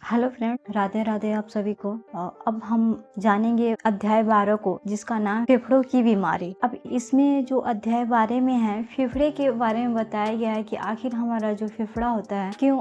Hello friend, Radhe Radhe आप सभी को। अब हम जानेंगे अध्याय 12 को, जिसका नाम फेफड़ों की बीमारी। अब इसमें जो अध्याय 12 में है, फेफड़े के बारे में बताया गया है कि आखिर हमारा जो फेफड़ा होता है क्यों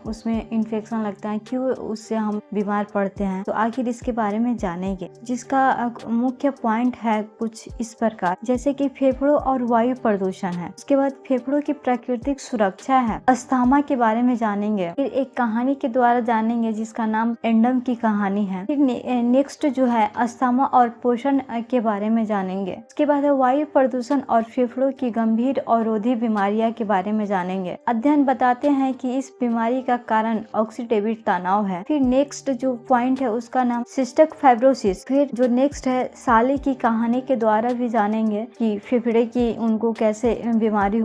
उसमें इन्फेक्शन लगता है, क्यों उससे हम बीमार पड़ते हैं। तो आखिर इसके बारे में जानेंगे, जिसका मुख्य पॉइंट है कुछ इस प्रकार, जैसे कि फेफड़ों और वायु प्रदूषण है। उसके बाद फेफड़ों की प्राकृतिक सुरक्षा है। अस्थमा के बारे में जानेंगे। फिर एक कहानी के द्वारा जानेंगे जिसका नाम एंडम की कहानी है। फिर नेक्स्ट जो है अस्थमा और पोषण के बारे में जानेंगे। उसके बाद वायु प्रदूषण और फेफड़ों की गंभीर अवरोधी बीमारियां के बारे में जानेंगे। अध्ययन बताते हैं कि इस बीमारी का कारण ऑक्सीडेटिव तनाव है। फिर नेक्स्ट जो पॉइंट है उसका नाम सिस्टिक फाइब्रोसिस। फिर जो नेक्स्ट है साली की कहानी के द्वारा भी जानेंगे कि फेफड़े की उनको कैसे बीमारी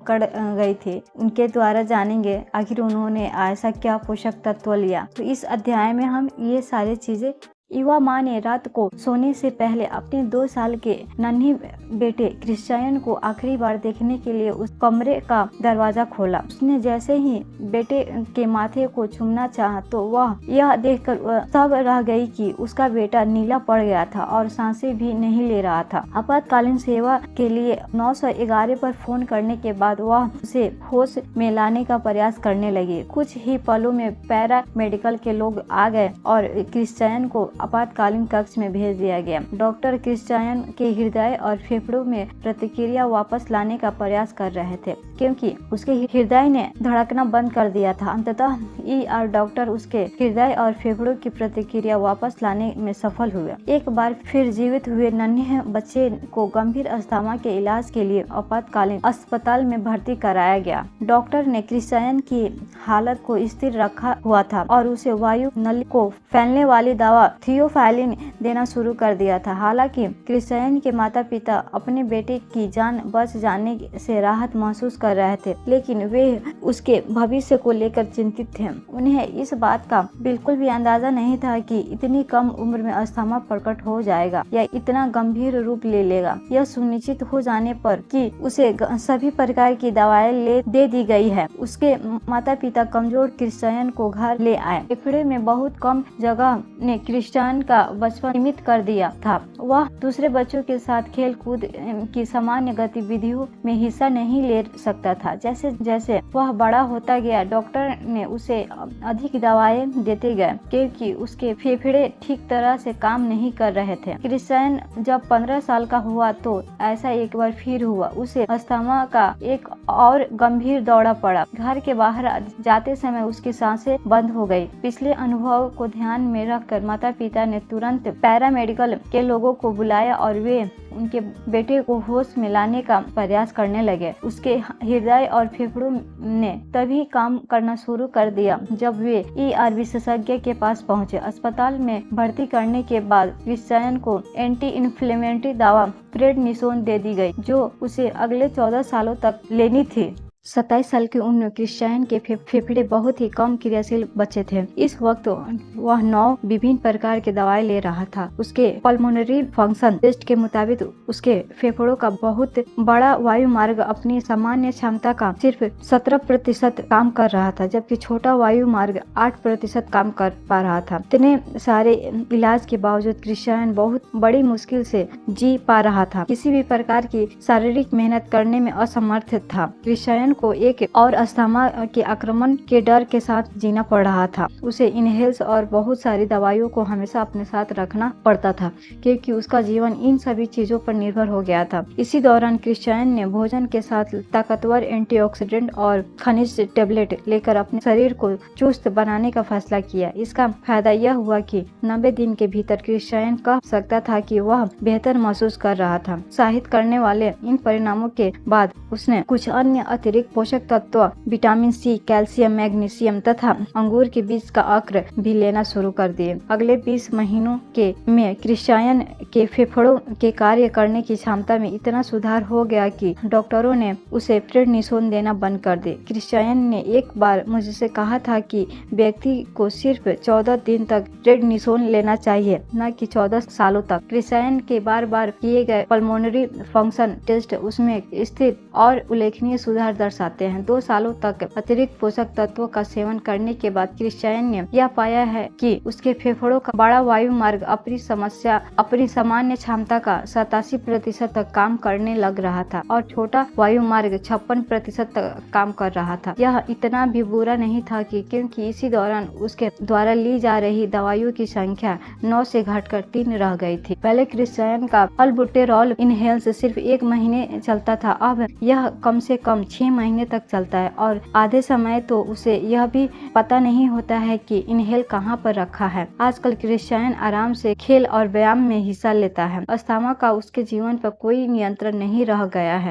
कर गई थी, उनके द्वारा जानेंगे आखिर उन्होंने ऐसा क्या पोषक तत्व लिया। तो इस अध्याय में हम ये सारी चीजें। युवा माँ ने रात को सोने से पहले अपने 2 साल के नन्हे बेटे क्रिश्चियन को आखिरी बार देखने के लिए उस कमरे का दरवाजा खोला। उसने जैसे ही बेटे के माथे को छूना चाहा तो वह यह देखकर सब रह गई कि उसका बेटा नीला पड़ गया था और सांसें भी नहीं ले रहा था। आपातकालीन सेवा के लिए 911 पर फोन करने के बाद वह उसे होश में लाने का प्रयास करने लगी। कुछ ही पलों में पैरा मेडिकल के लोग आ गए और क्रिश्चियन को आपातकालीन कक्ष में भेज दिया गया। डॉक्टर क्रिश्चियन के हृदय और फेफड़ों में प्रतिक्रिया वापस लाने का प्रयास कर रहे थे, क्योंकि उसके हृदय ने धड़कना बंद कर दिया था। अंततः ER डॉक्टर उसके हृदय और फेफड़ों की प्रतिक्रिया वापस लाने में सफल हुए। एक बार फिर जीवित हुए नन्हे बच्चे को गंभीर अस्थमा के इलाज के लिए आपातकालीन अस्पताल में भर्ती कराया गया। डॉक्टर ने क्रिश्चियन की हालत को स्थिर रखा हुआ था और उसे वायु नली को फैलने वाली दवा थियोफाइलिन देना शुरू कर दिया था। हालांकि क्रिश्चियन के माता पिता अपने बेटे की जान बच जाने से राहत महसूस कर रहे थे, लेकिन वे उसके भविष्य को लेकर चिंतित थे। उन्हें इस बात का बिल्कुल भी अंदाजा नहीं था कि इतनी कम उम्र में अस्थमा प्रकट हो जाएगा या इतना गंभीर रूप ले लेगा। यह सुनिश्चित हो जाने पर कि उसे सभी प्रकार की दवाएं दे दी गई है, उसके माता पिता कमजोर क्रिश्चियन को घर ले आए। फेफड़े में बहुत कम जगह ने क्रिश्चियन का बचपन सीमित कर दिया था। वह दूसरे बच्चों के साथ खेल कूद की सामान्य गतिविधियों में हिस्सा नहीं ले सकता था। जैसे जैसे वह बड़ा होता गया, डॉक्टर ने उसे अधिक दवाएं देते गए, क्योंकि उसके फेफड़े ठीक तरह से काम नहीं कर रहे थे। क्रिश्चियन जब 15 साल का हुआ तो ऐसा एक बार फिर हुआ। उसे अस्थमा का एक और गंभीर दौरा पड़ा। घर के बाहर जाते समय उसकी सांसें बंद हो गई। पिछले अनुभव को ध्यान में रखकर माता पिता ने तुरंत पैरामेडिकल के लोगों को बुलाया और वे उनके बेटे को होश में लाने का प्रयास करने लगे। उसके हृदय और फेफड़ों ने तभी काम करना शुरू कर दिया जब वे ER विशेषज्ञ के पास पहुंचे। अस्पताल में भर्ती करने के बाद क्रिश्चियन को एंटी इन्फ्लेमेटरी दवा प्रेडनिसोन दे दी गई, जो उसे अगले 14 सालों तक लेनी थी। 27 साल की उम्र में क्रिश्चियन के फेफड़े बहुत ही कम क्रियाशील बचे थे। इस वक्त वह 9 विभिन्न प्रकार के दवाएं ले रहा था। उसके पल्मोनरी फंक्शन टेस्ट के मुताबिक उसके फेफड़ों का बहुत बड़ा वायु मार्ग अपनी सामान्य क्षमता का सिर्फ 17% काम कर रहा था, जबकि छोटा वायु मार्ग 8% काम कर पा रहा था। इतने सारे इलाज के बावजूद क्रिश्चियन बहुत बड़ी मुश्किल से जी पा रहा था। किसी भी प्रकार की शारीरिक मेहनत करने में असमर्थ था। क्रिश्चियन को एक और अस्थमा के आक्रमण के डर के साथ जीना पड़ रहा था। उसे इनहेल्स और बहुत सारी दवाइयों को हमेशा अपने साथ रखना पड़ता था, क्योंकि उसका जीवन इन सभी चीजों पर निर्भर हो गया था। इसी दौरान क्रिश्चियन ने भोजन के साथ ताकतवर एंटीऑक्सीडेंट और खनिज टेबलेट लेकर अपने शरीर को चुस्त बनाने का फैसला किया। इसका फायदा यह हुआ कि 90 दिन के भीतर क्रिश्चियन कह सकता था कि वह बेहतर महसूस कर रहा था। उत्साहित करने वाले इन परिणामों के बाद उसने कुछ अन्य अतिरिक्त पोषक तत्व विटामिन C, कैल्शियम, मैग्नीशियम तथा अंगूर के बीज का अर्क भी लेना शुरू कर दिए। अगले 20 महीनों में क्रिश्चियन के फेफड़ों के कार्य करने की क्षमता में इतना सुधार हो गया कि डॉक्टरों ने उसे प्रेडनिसोन देना बंद कर दिया। क्रिश्चियन ने एक बार मुझसे कहा था कि व्यक्ति को सिर्फ 14 दिन तक प्रेडनिसोन लेना चाहिए, न कि 14 सालों तक। क्रिश्चियन के बार बार किए गए पल्मोनरी फंक्शन टेस्ट उसमें स्थिर और उल्लेखनीय सुधार दर्शाते हैं। 2 सालों तक अतिरिक्त पोषक तत्वों का सेवन करने के बाद क्रिश्चियन ने यह पाया है कि उसके फेफड़ों का बड़ा वायु मार्ग अपनी सामान्य क्षमता का 87% तक काम करने लग रहा था और छोटा वायु मार्ग 56% तक काम कर रहा था। यह इतना भी बुरा नहीं था क्योंकि इसी दौरान उसके द्वारा ली जा रही दवाइयों की संख्या 9 से घटकर 3 रह गई थी। पहले क्रिश्चियन का अल्बुटेरॉल इनहेल सिर्फ 1 महीने चलता था, अब यह कम से कम 6 महीने तक चलता है और आधे समय तो उसे यह भी पता नहीं होता है कि इनहेल कहाँ पर रखा है। आजकल क्रिश्चियन आराम से खेल और व्यायाम में हिस्सा लेता है। अस्थमा का उसके जीवन पर कोई नियंत्रण नहीं रह गया है।